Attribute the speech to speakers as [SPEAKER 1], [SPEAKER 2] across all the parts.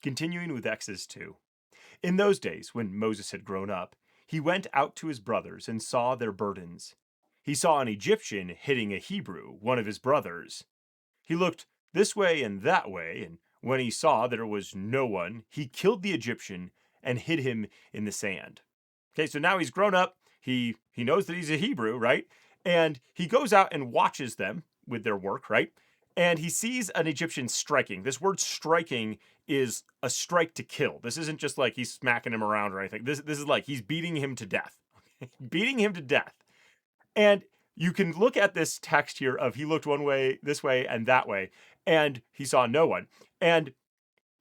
[SPEAKER 1] Continuing with Exodus 2. In those days, when Moses had grown up, he went out to his brothers and saw their burdens. He saw an Egyptian hitting a Hebrew, one of his brothers. He looked this way and that way, and when he saw there was no one, he killed the Egyptian and hid him in the sand. Okay, so now he's grown up. He knows that he's a Hebrew, right? And he goes out and watches them with their work, right? And he sees an Egyptian striking. This word striking is a strike to kill. This isn't just like he's smacking him around or anything. This is like he's beating him to death. Beating him to death. And you can look at this text here of he looked one way, this way, and that way, and he saw no one. And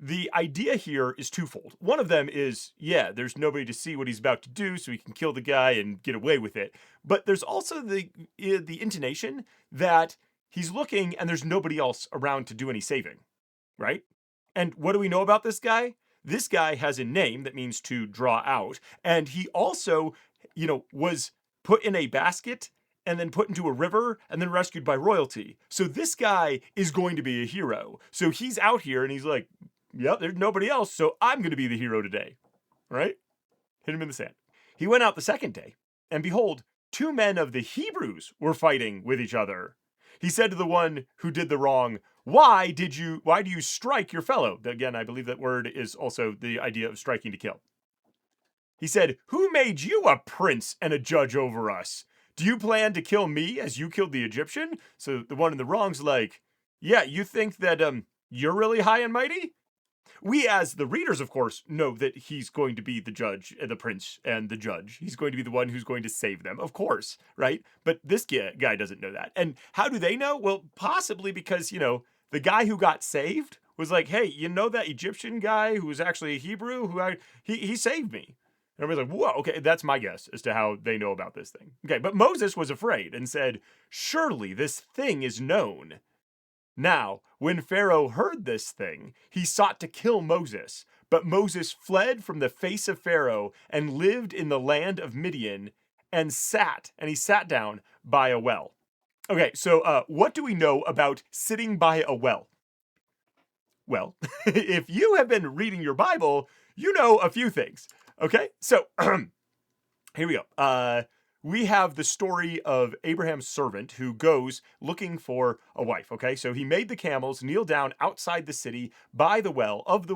[SPEAKER 1] the idea here is twofold. One of them is, yeah, there's nobody to see what he's about to do, so he can kill the guy and get away with it. But there's also the intonation that he's looking and there's nobody else around to do any saving, right? And what do we know about this guy? This guy has a name that means to draw out, and he also, was put in a basket and then put into a river and then rescued by royalty. So this guy is going to be a hero. So he's out here and he's like, yep, there's nobody else, so I'm going to be the hero today, right? Hit him in the sand. He went out the second day, and behold, two men of the Hebrews were fighting with each other. He said to the one who did the wrong, why do you strike your fellow? Again, I believe that word is also the idea of striking to kill. He said, who made you a prince and a judge over us? Do you plan to kill me as you killed the Egyptian? So the one in the wrong's like, yeah, you think that you're really high and mighty? We as the readers, of course, know that he's going to be the judge, the prince and the judge. He's going to be the one who's going to save them, of course, right? But this guy doesn't know that. And how do they know? Well, possibly because, the guy who got saved was like, hey, you know that Egyptian guy who was actually a Hebrew? He saved me. And everybody's like, whoa, okay, that's my guess as to how they know about this thing. Okay, but Moses was afraid and said, surely this thing is known. Now, when Pharaoh heard this thing, he sought to kill Moses. But Moses fled from the face of Pharaoh and lived in the land of Midian and he sat down by a well. Okay, so what do we know about sitting by a well? Well, if you have been reading your Bible, you know a few things. Okay, so here we go. We have the story of Abraham's servant who goes looking for a wife. Okay, so he made the camels kneel down outside the city by the well of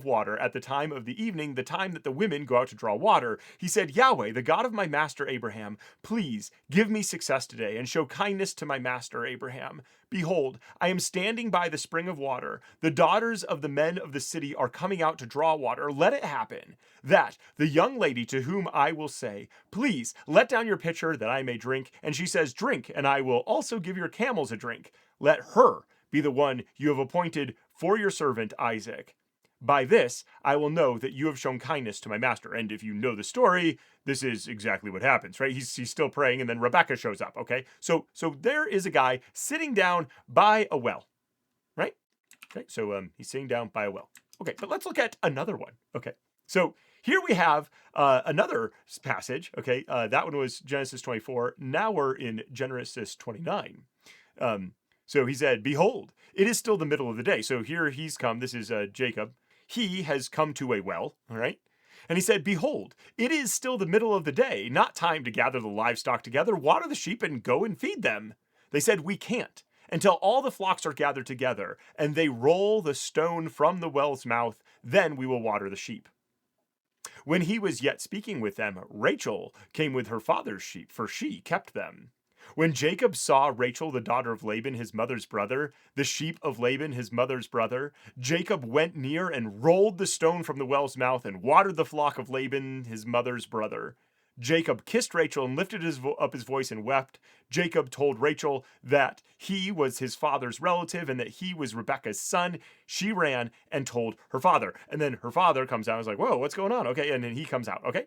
[SPEAKER 1] water at the time of the evening, the time that the women go out to draw water. He said, Yahweh, the God of my master Abraham, please give me success today and show kindness to my master Abraham. Behold, I am standing by the spring of water. The daughters of the men of the city are coming out to draw water. Let it happen that the young lady to whom I will say, please let down your pitcher that I may drink. And she says, drink, and I will also give your camels a drink. Let her be the one you have appointed for your servant Isaac. By this, I will know that you have shown kindness to my master. And if you know the story, this is exactly what happens, right? He's still praying, and then Rebecca shows up, okay? So there is a guy sitting down by a well, right? Okay, so he's sitting down by a well. Okay, but let's look at another one, okay? So here we have another passage, okay? That one was Genesis 24. Now we're in Genesis 29. So he said, behold, it is still the middle of the day. So here he's come. This is Jacob. He has come to a well, all right? And he said, behold, it is still the middle of the day, not time to gather the livestock together, water the sheep, and go and feed them. They said, we can't, until all the flocks are gathered together, and they roll the stone from the well's mouth, then we will water the sheep. When he was yet speaking with them, Rachel came with her father's sheep, for she kept them. When Jacob saw Rachel, the daughter of Laban, his mother's brother, the sheep of Laban, his mother's brother, Jacob went near and rolled the stone from the well's mouth and watered the flock of Laban, his mother's brother. Jacob kissed Rachel and lifted up his voice and wept. Jacob told Rachel that he was his father's relative and that he was Rebekah's son. She ran and told her father. And then her father comes out and is like, whoa, what's going on? Okay, and then he comes out, okay?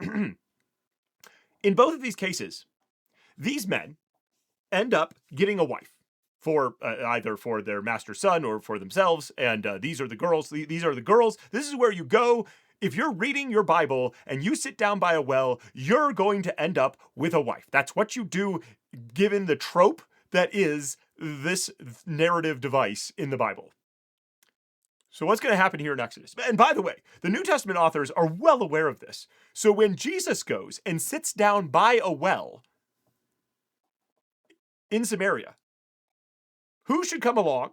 [SPEAKER 1] In both of these cases, these men end up getting a wife for either for their master's son or for themselves. And these are the girls. These are the girls. This is where you go. If you're reading your Bible and you sit down by a well, you're going to end up with a wife. That's what you do, given the trope that is this narrative device in the Bible. So what's going to happen here in Exodus? And by the way, the New Testament authors are well aware of this. So when Jesus goes and sits down by a well in Samaria, who should come along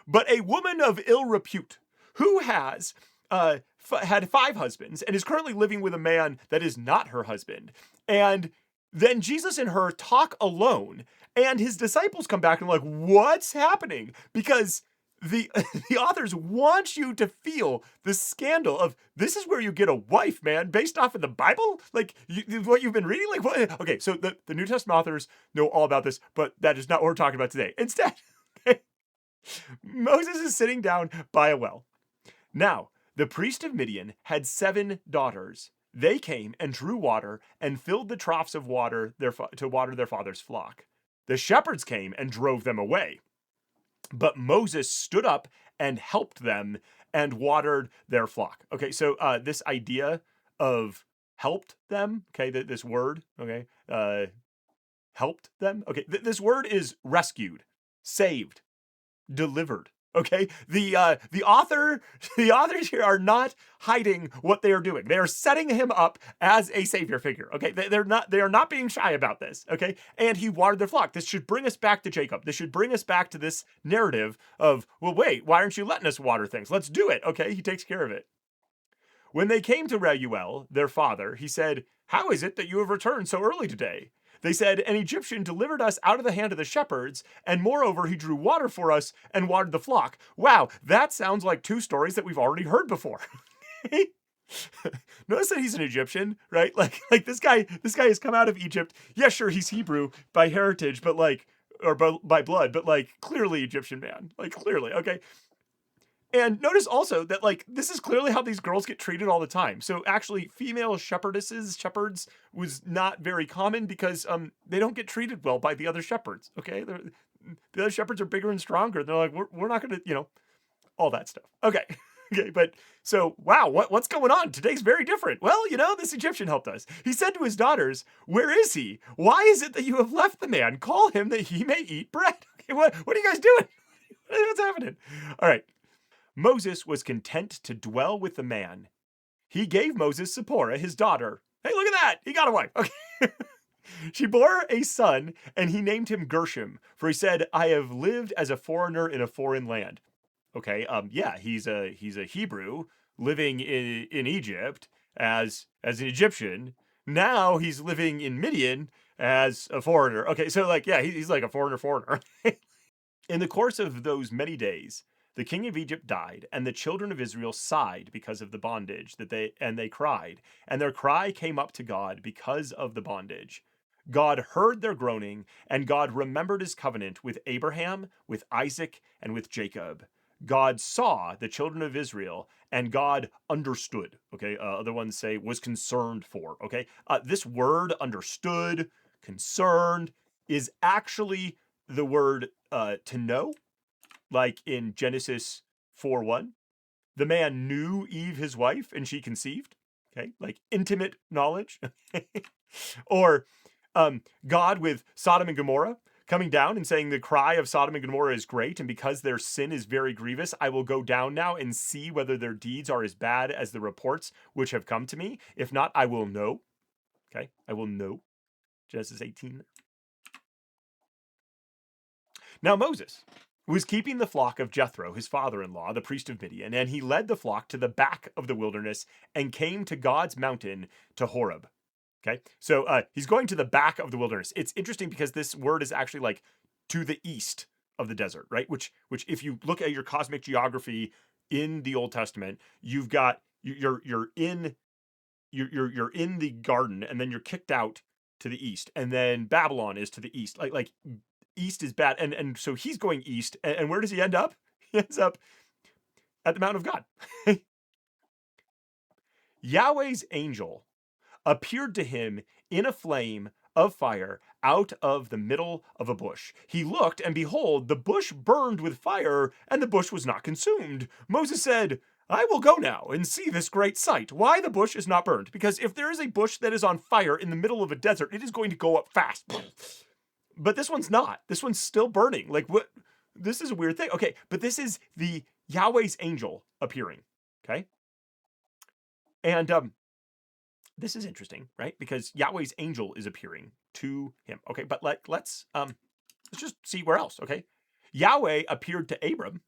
[SPEAKER 1] but a woman of ill repute who has had 5 husbands and is currently living with a man that is not her husband. And then Jesus and her talk alone, and his disciples come back and are like, what's happening? Because the the authors want you to feel the scandal of this is where you get a wife, man, based off of the Bible, like what you've been reading. Like, what? Okay, so the New Testament authors know all about this, but that is not what we're talking about today. Instead, Moses is sitting down by a well. Now, the priest of Midian had 7 daughters. They came and drew water and filled the troughs of water to water their father's flock. The shepherds came and drove them away. But Moses stood up and helped them and watered their flock. Okay, so this idea of helped them, okay, this word, okay, helped them. Okay, this word is rescued, saved, delivered. Okay, the authors here are not hiding what they are doing. They are setting him up as a savior figure. Okay, they are not being shy about this. Okay, and he watered their flock. This should bring us back to Jacob. This should bring us back to this narrative of, well, wait, why aren't you letting us water things? Let's do it. Okay, he takes care of it. When they came to Reuel, their father, he said, "How is it that you have returned so early today?" They said, "An Egyptian delivered us out of the hand of the shepherds, and moreover, he drew water for us and watered the flock." Wow, that sounds like 2 stories that we've already heard before. Notice that he's an Egyptian, right? Like this guy has come out of Egypt. Yeah, sure, he's Hebrew by heritage, but or by blood, but clearly Egyptian man. Like clearly, okay. And notice also that this is clearly how these girls get treated all the time. So actually female shepherds was not very common because they don't get treated well by the other shepherds. Okay. The other shepherds are bigger and stronger. They're like, we're not going to, all that stuff. Okay. Okay. But so, wow, what's going on? Today's very different. Well, this Egyptian helped us. He said to his daughters, "Where is he? Why is it that you have left the man? Call him that he may eat bread." Okay, what are you guys doing? What's happening? All right. Moses was content to dwell with the man. He gave Moses Zipporah, his daughter. Hey, look at that. He got a wife. Okay. She bore a son, and he named him Gershom, for he said, "I have lived as a foreigner in a foreign land." Okay, yeah, he's a Hebrew living in Egypt as an Egyptian. Now he's living in Midian as a foreigner. Okay, so yeah, he's like a foreigner. In the course of those many days, the king of Egypt died, and the children of Israel sighed because of the bondage they cried, and their cry came up to God because of the bondage. God heard their groaning, and God remembered his covenant with Abraham, with Isaac, and with Jacob. God saw the children of Israel, and God understood. Okay, other ones say was concerned for. Okay, this word understood, concerned, is actually the word to know. Like in Genesis 4:1, the man knew Eve, his wife, and she conceived. Okay, like intimate knowledge. Or God with Sodom and Gomorrah coming down and saying the cry of Sodom and Gomorrah is great, and because their sin is very grievous, I will go down now and see whether their deeds are as bad as the reports which have come to me. If not, I will know. Okay, I will know. Genesis 18. Now Moses was keeping the flock of Jethro, his father-in-law, the priest of Midian, and he led the flock to the back of the wilderness and came to God's mountain, to Horeb. Okay, so he's going to the back of the wilderness. It's interesting because this word is actually to the east of the desert, right? Which if you look at your cosmic geography in the Old Testament, you've got you're in the garden, and then you're kicked out to the east, and then Babylon is to the east. Like east is bad, and so he's going east, and where does he end up? He ends up at the mountain of God. Yahweh's angel appeared to him in a flame of fire out of the middle of a bush. He looked, and behold, the bush burned with fire, and the bush was not consumed. Moses said, "I will go now and see this great sight, why the bush is not burned. Because if there is a bush that is on fire in the middle of a desert, it is going to go up fast." But this one's not. This one's still burning. Like, what? This is a weird thing. Okay, but this is the Yahweh's angel appearing. Okay. And this is interesting, right? Because Yahweh's angel is appearing to him. Okay, but let's just see where else. Okay. Yahweh appeared to Abram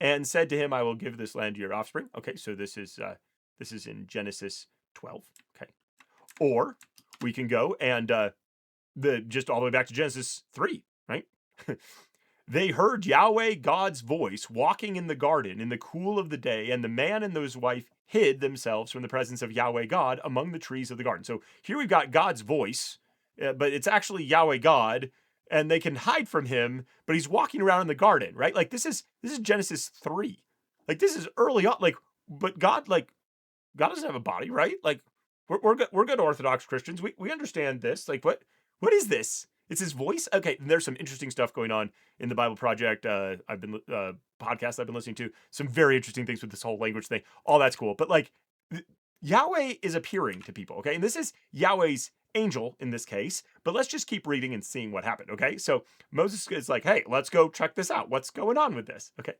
[SPEAKER 1] and said to him, I will give this land to your offspring. Okay, so this is in Genesis 12. Okay. Or we can go and just all the way back to Genesis 3, right? They heard Yahweh God's voice walking in the garden in the cool of the day, and the man and his wife hid themselves from the presence of Yahweh God among the trees of the garden. So here we've got God's voice, but it's actually Yahweh God, and they can hide from him, but he's walking around in the garden, right? Like this is Genesis 3. Like this is early on, but God doesn't have a body, right? Like we're good Orthodox Christians. We understand this. Like what is this? It's his voice. Okay, and there's some interesting stuff going on in the Bible Project. I've been podcast I've been listening to some very interesting things with this whole language thing. All that's cool, but like Yahweh is appearing to people. Okay, and this is Yahweh's angel in this case. But let's just keep reading and seeing what happened. Okay, so Moses is like, hey, let's go check this out. What's going on with this? Okay,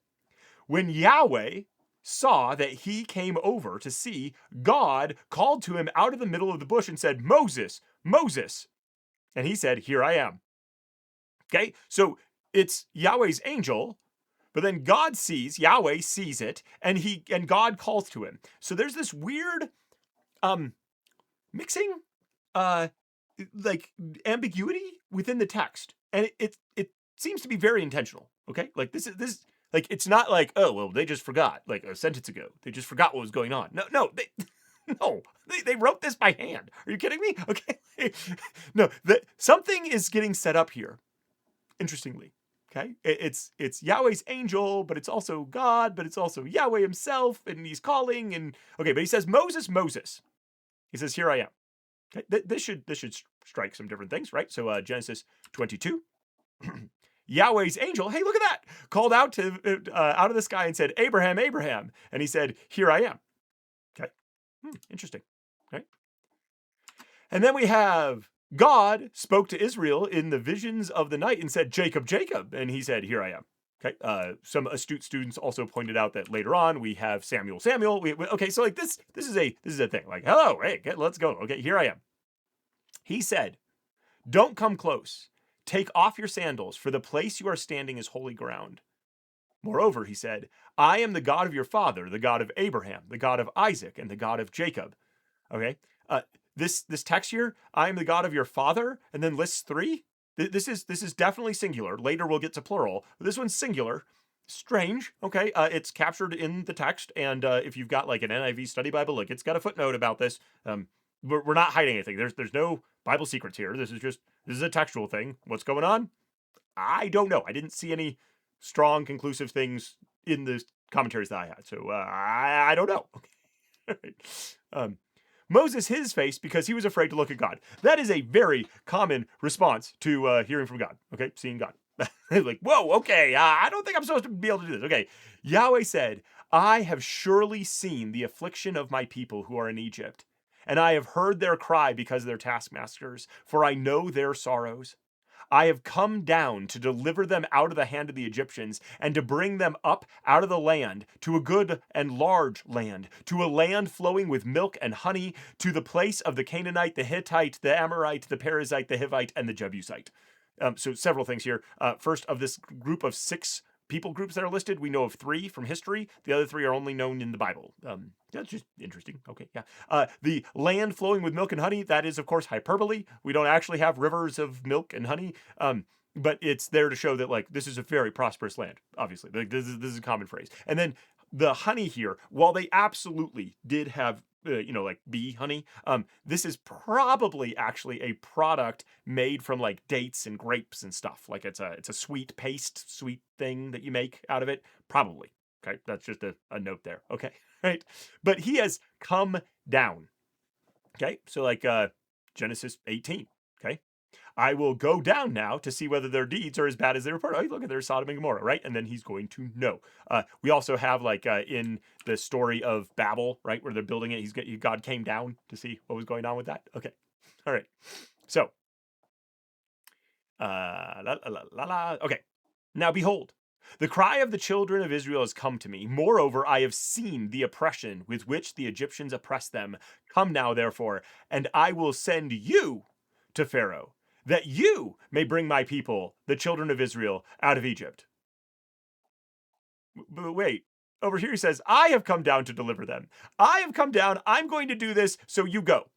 [SPEAKER 1] when Yahweh saw that he came over to see, God called to him out of the middle of the bush and said, Moses, Moses. And he said, here I am. Okay, so it's Yahweh's angel, but then Yahweh sees it, and God calls to him. So there's this weird mixing like ambiguity within the text. And it seems to be very intentional. Okay? Like this like it's not like, oh well, they just forgot like a sentence ago. They just forgot what was going on. No, they wrote this by hand. Are you kidding me? Okay. No, something is getting set up here. Interestingly. Okay. It's Yahweh's angel, but it's also God, but it's also Yahweh himself, and he's calling, and okay, but he says, Moses, Moses. He says, here I am. Okay. This should strike some different things, right? So Genesis 22. Yahweh's angel, hey, look at that, called out of the sky and said, Abraham, Abraham. And he said, here I am. Okay. Interesting. Right? And then we have God spoke to Israel in the visions of the night and said, Jacob, Jacob. And he said, here I am. Okay. Some astute students also pointed out that later on we have Samuel. Okay. So like this is a thing. Like, hello, hey, let's go. Okay. Here I am. He said, don't come close. Take off your sandals, for the place you are standing is holy ground. Moreover, he said, I am the God of your father, the God of Abraham, the God of Isaac, and the God of Jacob. Okay. This text here, I am the God of your father, and then lists 3. This is definitely singular. Later we'll get to plural. This one's singular. Strange. Okay. It's captured in the text, and if you've got like an NIV study Bible, look, it's got a footnote about this. We're not hiding anything. There's no Bible secrets here. This is a textual thing. What's going on? I don't know. I didn't see any strong, conclusive things in the commentaries that I had, so I don't know. Moses hid his face because he was afraid to look at God. That is a very common response to hearing from God. Okay, seeing God. Like, whoa, okay, I don't think I'm supposed to be able to do this. Okay, Yahweh said, I have surely seen the affliction of my people who are in Egypt, and I have heard their cry because of their taskmasters, for I know their sorrows. I have come down to deliver them out of the hand of the Egyptians and to bring them up out of the land to a good and large land, to a land flowing with milk and honey, to the place of the Canaanite, the Hittite, the Amorite, the Perizzite, the Hivite, and the Jebusite. So several things here. First, of this group of 6 people groups that are listed, we know of 3 from history. The other 3 are only known in the Bible. That's just interesting. Okay, yeah. The land flowing with milk and honey, that is, of course, hyperbole. We don't actually have rivers of milk and honey, but it's there to show that, like, this is a very prosperous land, obviously. Like, this is a common phrase. And then the honey here, while they absolutely did have like bee honey. This is probably actually a product made from like dates and grapes and stuff. Like it's a sweet thing that you make out of it. Probably. Okay. That's just a note there. Okay. Right. But he has come down. Okay. So like Genesis 18. Okay. I will go down now to see whether their deeds are as bad as they report. Oh, look at their Sodom and Gomorrah, right? And then he's going to know. We also have like in the story of Babel, right, where they're building it. God came down to see what was going on with that. Okay, all right. So, Okay. Now behold, The cry of the children of Israel has come to me. Moreover, I have seen the oppression with which the Egyptians oppress them. Come now, therefore, and I will send you to Pharaoh, that you may bring my people, the children of Israel, out of Egypt. But wait, over here he says, I have come down to deliver them. I have come down. I'm going to do this, so you go.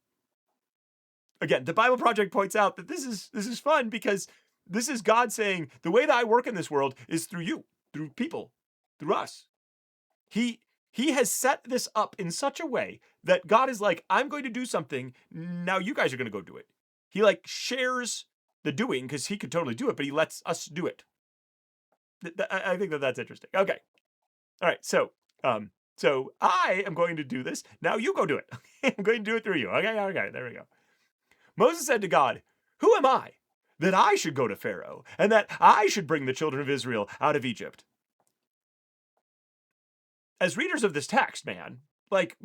[SPEAKER 1] Again, the Bible Project points out that this is fun because this is God saying, the way that I work in this world is through you, through people, through us. He has set this up in such a way that God is like, I'm going to do something. Now you guys are going to go do it. He like shares the doing because he could totally do it, but he lets us do it. I think that that's interesting. Okay. All right. So I am going to do this. Now you go do it. I'm going to do it through you. Okay. There we go. Moses said to God, who am I that I should go to Pharaoh and that I should bring the children of Israel out of Egypt? As readers of this text, man, like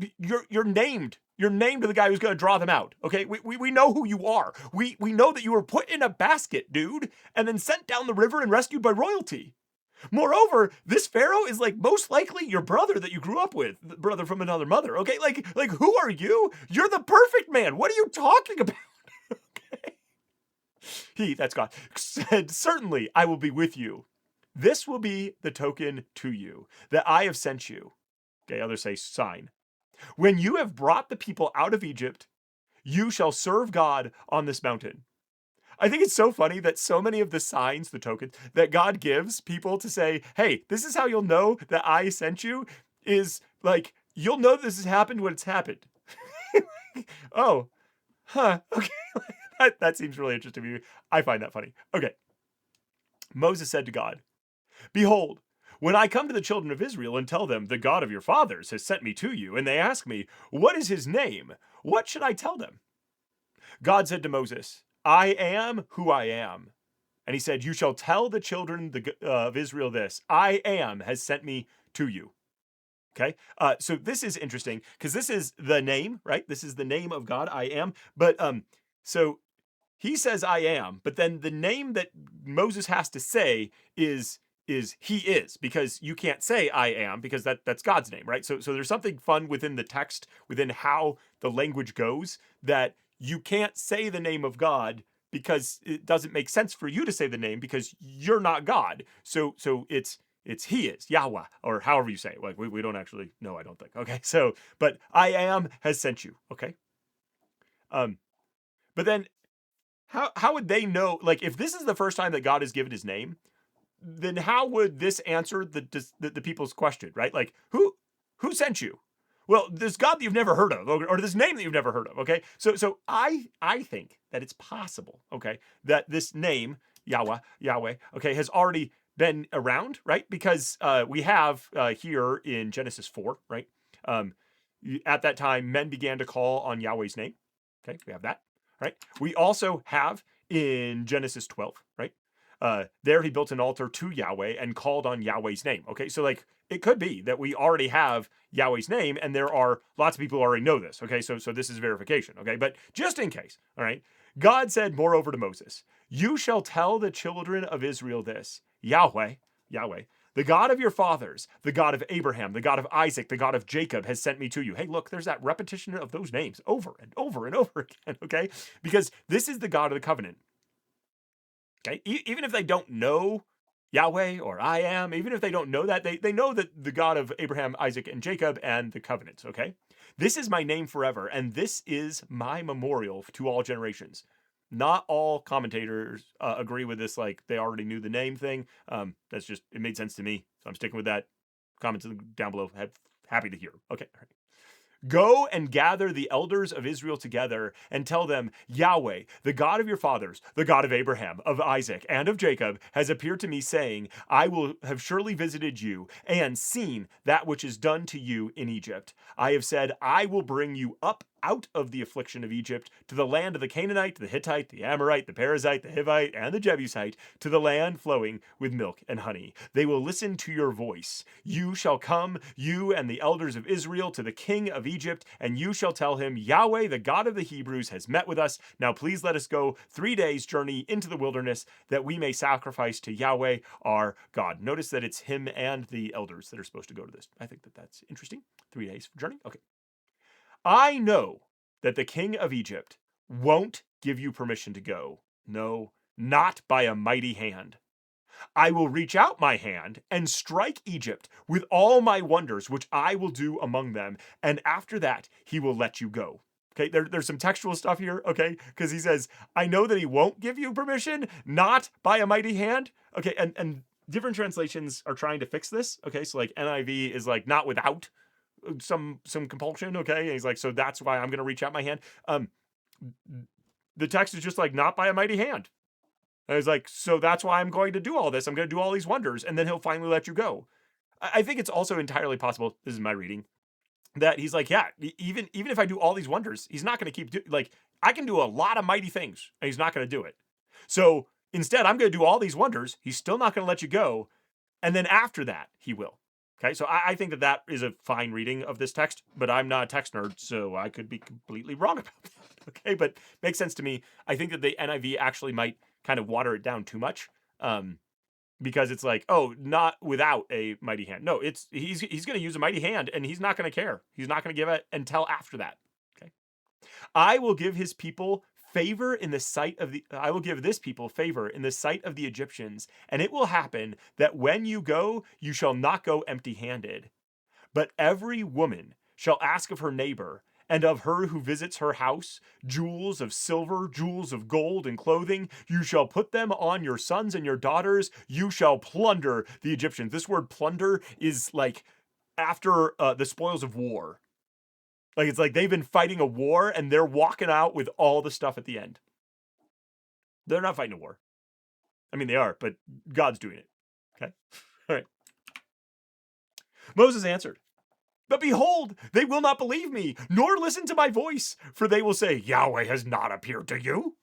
[SPEAKER 1] you're named. You're named to the guy who's going to draw them out. Okay, we know who you are. We know that you were put in a basket, dude, and then sent down the river and rescued by royalty. Moreover, this Pharaoh is like most likely your brother that you grew up with, brother from another mother. Okay, like who are you? You're the perfect man. What are you talking about? Okay, that's God, said, certainly I will be with you. This will be the token to you that I have sent you. Okay, others say sign. When you have brought the people out of Egypt, you shall serve God on this mountain. I think it's so funny that so many of the signs, the tokens that God gives people to say, hey, this is how you'll know that I sent you, is like, you'll know this has happened when it's happened. Oh, huh, okay. That seems really interesting to me. I find that funny. Okay. Moses said to God, behold, when I come to the children of Israel and tell them, the God of your fathers has sent me to you, and they ask me, what is his name? What should I tell them? God said to Moses, I am who I am. And he said, you shall tell the children of Israel this, I am has sent me to you. Okay, so this is interesting because this is the name, right? This is the name of God, I am. But so he says I am, but then the name that Moses has to say is he is, because you can't say I am because that's God's name, right? So there's something fun within the text, within how the language goes, that you can't say the name of God because it doesn't make sense for you to say the name because you're not God. So it's he is Yahweh, or however you say it. Like we don't actually know, I don't think. Okay, so but I am has sent you. Okay, but then how would they know? Like if this is the first time that God has given his name, then how would this answer the people's question, right? Like who sent you? Well, this God that you've never heard of, or this name that you've never heard of. Okay, so I think that it's possible, okay, that this name Yahweh, okay, has already been around, right? Because we have here in Genesis 4, right? At that time, men began to call on Yahweh's name. Okay, we have that, right? We also have in Genesis 12, right? There he built an altar to Yahweh and called on Yahweh's name. Okay, so like it could be that we already have Yahweh's name, and there are lots of people who already know this. Okay, so this is verification. Okay, but just in case, all right. God said moreover to Moses, you shall tell the children of Israel this, Yahweh, the God of your fathers, the God of Abraham, the God of Isaac, the God of Jacob has sent me to you. Hey, look, there's that repetition of those names over and over and over again, okay? Because this is the God of the covenant. Okay, even if they don't know Yahweh or I am, even if they don't know that, they know that the God of Abraham, Isaac, and Jacob and the covenants, okay? This is my name forever, and this is my memorial to all generations. Not all commentators agree with this, like they already knew the name thing. That's just, it made sense to me, so I'm sticking with that. Comments down below, happy to hear. Okay, all right. Go and gather the elders of Israel together and tell them, Yahweh, the God of your fathers, the God of Abraham, of Isaac, and of Jacob, has appeared to me, saying, I will have surely visited you and seen that which is done to you in Egypt. I have said, I will bring you up out of the affliction of Egypt to the land of the Canaanite, the Hittite, the Amorite, the Perizzite, the Hivite, and the Jebusite, to the land flowing with milk and honey. They will listen to your voice. You shall come, you and the elders of Israel, to the king of Egypt, and you shall tell him, Yahweh, the God of the Hebrews, has met with us. Now please let us go 3 days' journey into the wilderness, that we may sacrifice to Yahweh our God. Notice that it's him and the elders that are supposed to go to this. I think that that's interesting. 3 days journey. Okay. I know that the king of Egypt won't give you permission to go. No, not by a mighty hand. I will reach out my hand and strike Egypt with all my wonders, which I will do among them. And after that, he will let you go. Okay, there's some textual stuff here, okay? Because he says, I know that he won't give you permission, not by a mighty hand. Okay, and different translations are trying to fix this. Okay, so like NIV is like not without some compulsion, okay? And he's like, so that's why I'm going to reach out my hand. The text is just like, not by a mighty hand. And he's like, so that's why I'm going to do all this. I'm going to do all these wonders, and then he'll finally let you go. I think it's also entirely possible, this is my reading, that he's like, yeah, even if I do all these wonders, he's not going to keep like, I can do a lot of mighty things, and he's not going to do it. So instead, I'm going to do all these wonders. He's still not going to let you go. And then after that, he will. Okay, so I think that is a fine reading of this text, but I'm not a text nerd, so I could be completely wrong about that. Okay, but makes sense to me. I think that the NIV actually might kind of water it down too much, because it's like, oh, not without a mighty hand. No, he's going to use a mighty hand, and he's not going to care. He's not going to give it until after that. Okay, I will give his people favor in the sight of I will give this people favor in the sight of the Egyptians, and it will happen that when you go, you shall not go empty-handed. But every woman shall ask of her neighbor, and of her who visits her house, jewels of silver, jewels of gold, and clothing. You shall put them on your sons and your daughters. You shall plunder the Egyptians. This word plunder is like after the spoils of war. Like, it's like they've been fighting a war, and they're walking out with all the stuff at the end. They're not fighting a war. I mean, they are, but God's doing it. Okay? All right. Moses answered, but behold, they will not believe me, nor listen to my voice, for they will say, Yahweh has not appeared to you.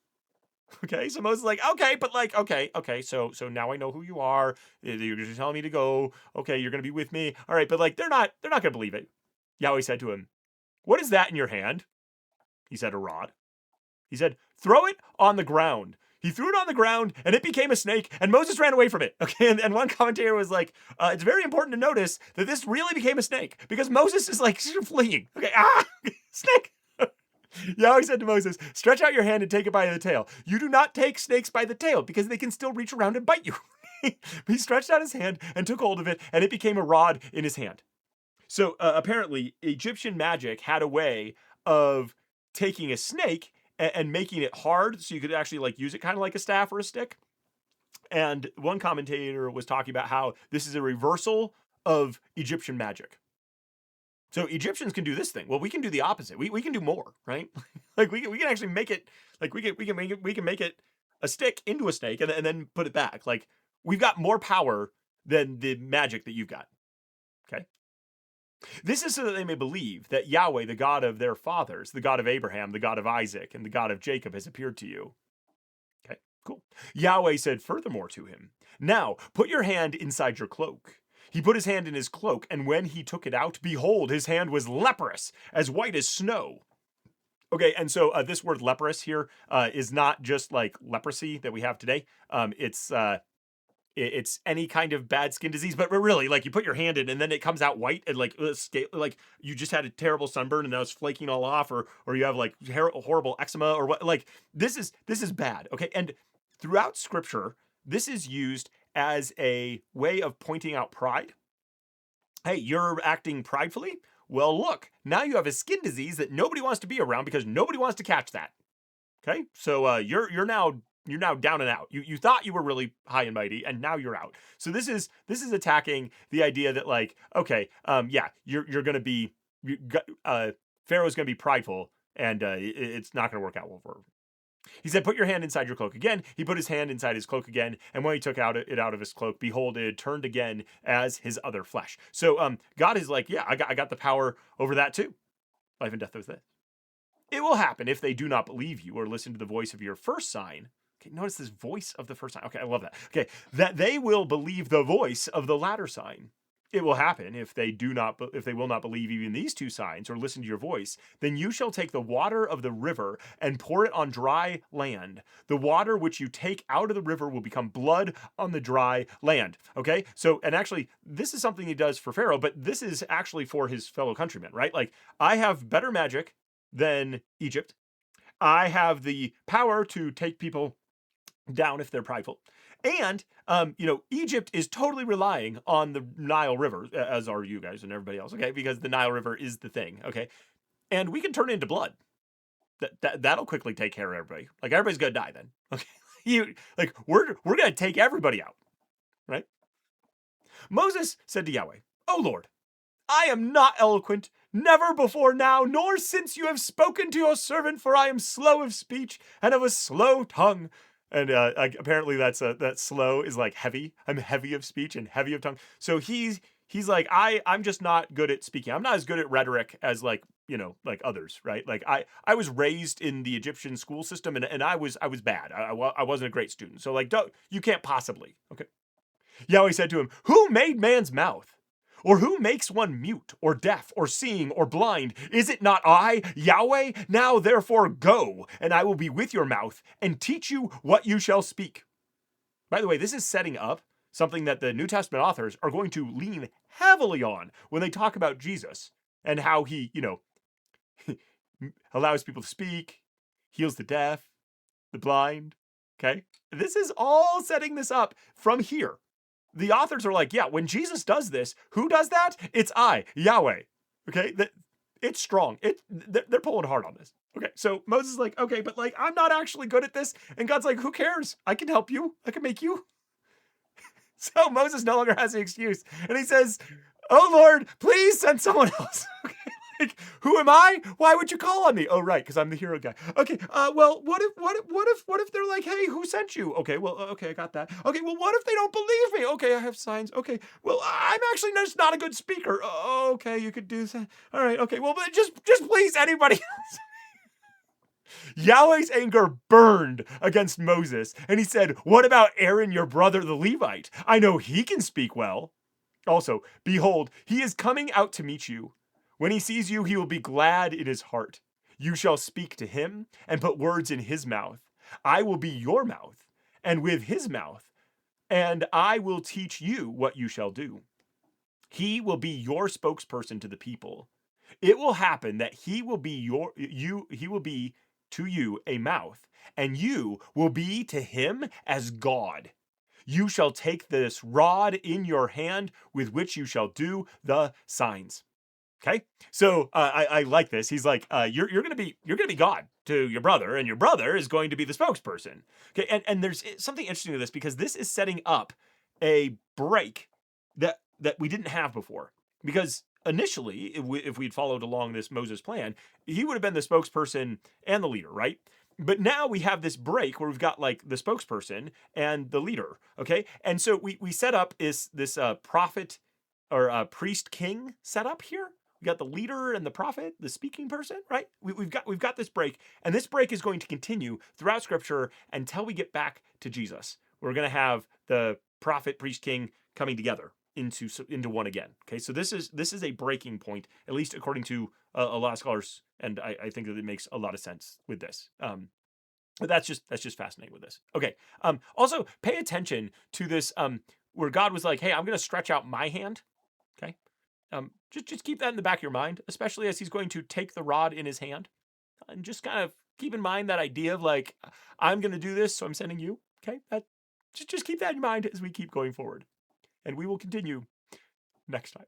[SPEAKER 1] Okay, so Moses is like, okay, but like, okay, so now I know who you are. You're just telling me to go. Okay, you're going to be with me. All right, but like, they're not going to believe it. Yahweh said to him, what is that in your hand? He said, a rod. He said, throw it on the ground. He threw it on the ground, and it became a snake, and Moses ran away from it. Okay, and one commentator was like, it's very important to notice that this really became a snake, because Moses is like fleeing. Okay, snake. Yahweh said to Moses, stretch out your hand and take it by the tail. You do not take snakes by the tail, because they can still reach around and bite you. He stretched out his hand and took hold of it, and it became a rod in his hand. So apparently, Egyptian magic had a way of taking a snake and making it hard, so you could actually like use it kind of like a staff or a stick. And one commentator was talking about how this is a reversal of Egyptian magic. So Egyptians can do this thing. Well, we can do the opposite. We can do more, right? Like we can actually make it like we can make it a stick into a snake and then put it back. Like, we've got more power than the magic that you've got. Okay. This is so that they may believe that Yahweh, the God of their fathers, the God of Abraham, the God of Isaac, and the God of Jacob has appeared to you. Okay, cool. Yahweh said furthermore to him, now put your hand inside your cloak. He put his hand in his cloak, and when he took it out, behold, his hand was leprous, as white as snow. Okay, and so this word leprous here is not just like leprosy that we have today. It's any kind of bad skin disease, but really, like, you put your hand in and then it comes out white and like you just had a terrible sunburn and now it's flaking all off, or you have like horrible eczema or what. Like, this is bad. Okay, and throughout Scripture, this is used as a way of pointing out pride. Hey, you're acting pridefully. Well, look, now you have a skin disease that nobody wants to be around because nobody wants to catch that. Okay, so you're now down and out. You thought you were really high and mighty, and now you're out. So this is attacking the idea that, like, okay, yeah, you're gonna be Pharaoh's gonna be prideful, and it's not gonna work out well for him. He said, put your hand inside your cloak again. He put his hand inside his cloak again, and when he took it out of his cloak, behold, it had turned again as his other flesh. So God is like, yeah, I got the power over that too. Life and death is this. It will happen if they do not believe you or listen to the voice of your first sign. Okay, notice this voice of the first sign. Okay, I love that. Okay, that they will believe the voice of the latter sign. It will happen if they will not believe even these two signs or listen to your voice. Then you shall take the water of the river and pour it on dry land. The water which you take out of the river will become blood on the dry land. Okay, so and actually, this is something he does for Pharaoh, but this is actually for his fellow countrymen, right? Like, I have better magic than Egypt. I have the power to take people down if they're prideful. And, Egypt is totally relying on the Nile River, as are you guys and everybody else, okay? Because the Nile River is the thing, okay? And we can turn it into blood. That'll quickly take care of everybody. Like, everybody's gonna die then, okay? We're gonna take everybody out, right? Moses said to Yahweh, "O Lord, I am not eloquent, never before now, nor since you have spoken to your servant, for I am slow of speech and of a slow tongue." And apparently that slow is like heavy. I'm heavy of speech and heavy of tongue. So he's like, I'm just not good at speaking. I'm not as good at rhetoric as like others, right? Like I was raised in the Egyptian school system and I was bad. I wasn't a great student. So like, you can't possibly. Okay. Yahweh said to him, "Who made man's mouth? Or who makes one mute, or deaf, or seeing, or blind? Is it not I, Yahweh? Now therefore go, and I will be with your mouth, and teach you what you shall speak." By the way, this is setting up something that the New Testament authors are going to lean heavily on when they talk about Jesus and how he, allows people to speak, heals the deaf, the blind. Okay? This is all setting this up from here. The authors are like, yeah, when Jesus does this, who does that? It's I, Yahweh. Okay? It's strong. They're pulling hard on this. Okay, so Moses is like, okay, but like, I'm not actually good at this. And God's like, who cares? I can help you. I can make you. So Moses no longer has an excuse. And he says, "Oh Lord, please send someone else." Okay, like, who am I? Why would you call on me? Oh, right, because I'm the hero guy. Okay, well, what if they're like, "Hey, who sent you?" Okay, well, okay, I got that. Okay, well, what if they don't believe me? Okay, I have signs. Okay, well, I'm actually just not a good speaker. Oh, okay, you could do that. All right, okay, well, but just please anybody else. Yahweh's anger burned against Moses, and he said, "What about Aaron, your brother, the Levite? I know he can speak well. Also, behold, he is coming out to meet you. When he sees you, he will be glad in his heart. You shall speak to him and put words in his mouth. I will be your mouth, and with his mouth, and I will teach you what you shall do. He will be your spokesperson to the people. It will happen that he will be to you a mouth, and you will be to him as God. You shall take this rod in your hand with which you shall do the signs." Okay, so I like this. He's like, you're gonna be God to your brother, and your brother is going to be the spokesperson. Okay, and there's something interesting to this because this is setting up a break that we didn't have before. Because initially, if we'd followed along this Moses plan, he would have been the spokesperson and the leader, right? But now we have this break where we've got like the spokesperson and the leader. Okay, and so we set up this prophet or priest king setup here. We got the leader and the prophet, the speaking person, right? We've got this break, and this break is going to continue throughout Scripture until we get back to Jesus. We're going to have the prophet, priest, king coming together into one again. Okay, so this is a breaking point, at least according to a lot of scholars, and I think that it makes a lot of sense with this. But that's just fascinating with this. Okay. Also, pay attention to this where God was like, "Hey, I'm going to stretch out my hand." Okay. Just keep that in the back of your mind, especially as he's going to take the rod in his hand, and just kind of keep in mind that idea of like, I'm going to do this, so I'm sending you. Okay. Just keep that in mind as we keep going forward, and we will continue next time.